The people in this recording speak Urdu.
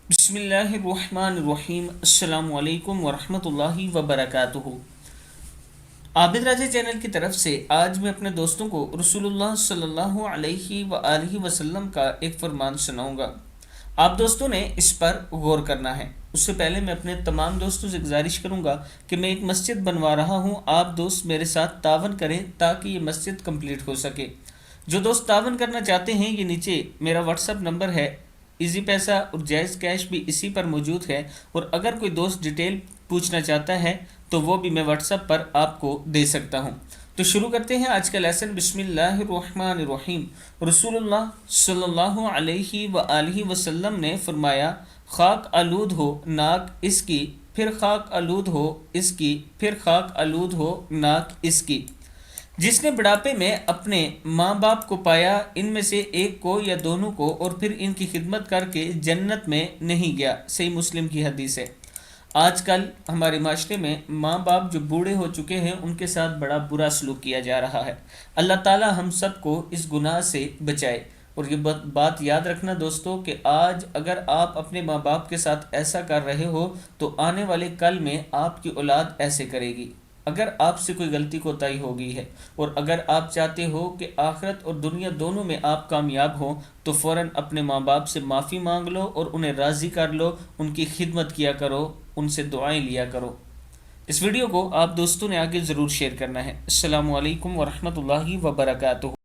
بسم اللہ الرحمن الرحیم۔ السلام علیکم ورحمۃ اللہ وبرکاتہ۔ عابد راجہ چینل کی طرف سے آج میں اپنے دوستوں کو رسول اللہ صلی اللہ علیہ وآلہ وسلم کا ایک فرمان سناؤں گا۔ آپ دوستوں نے اس پر غور کرنا ہے۔ اس سے پہلے میں اپنے تمام دوستوں سے گزارش کروں گا کہ میں ایک مسجد بنوا رہا ہوں، آپ دوست میرے ساتھ تعاون کریں تاکہ یہ مسجد کمپلیٹ ہو سکے۔ جو دوست تعاون کرنا چاہتے ہیں، یہ نیچے میرا واٹس ایپ نمبر ہے، ایزی پیسہ اور جائز کیش بھی اسی پر موجود ہے، اور اگر کوئی دوست ڈیٹیل پوچھنا چاہتا ہے تو وہ بھی میں واٹس ایپ پر آپ کو دے سکتا ہوں۔ تو شروع کرتے ہیں آج کا لیسن۔ بسم اللہ الرحمن الرحیم۔ رسول اللہ صلی اللہ علیہ وآلہ وسلم نے فرمایا، خاک آلود ہو ناک اس کی، پھر خاک آلود ہو اس کی، پھر خاک آلود ہو ناک اس کی۔ جس نے بڑھاپے میں اپنے ماں باپ کو پایا، ان میں سے ایک کو یا دونوں کو، اور پھر ان کی خدمت کر کے جنت میں نہیں گیا۔ صحیح مسلم کی حدیث ہے۔ آج کل ہمارے معاشرے میں ماں باپ جو بوڑھے ہو چکے ہیں، ان کے ساتھ بڑا برا سلوک کیا جا رہا ہے۔ اللہ تعالی ہم سب کو اس گناہ سے بچائے۔ اور یہ بات یاد رکھنا دوستو کہ آج اگر آپ اپنے ماں باپ کے ساتھ ایسا کر رہے ہو تو آنے والے کل میں آپ کی اولاد ایسے کرے گی۔ اگر آپ سے کوئی غلطی کوتاہی ہو گئی ہے، اور اگر آپ چاہتے ہو کہ آخرت اور دنیا دونوں میں آپ کامیاب ہوں، تو فوراً اپنے ماں باپ سے معافی مانگ لو اور انہیں راضی کر لو، ان کی خدمت کیا کرو، ان سے دعائیں لیا کرو۔ اس ویڈیو کو آپ دوستوں نے آگے ضرور شیئر کرنا ہے۔ السلام علیکم ورحمۃ اللہ وبرکاتہ۔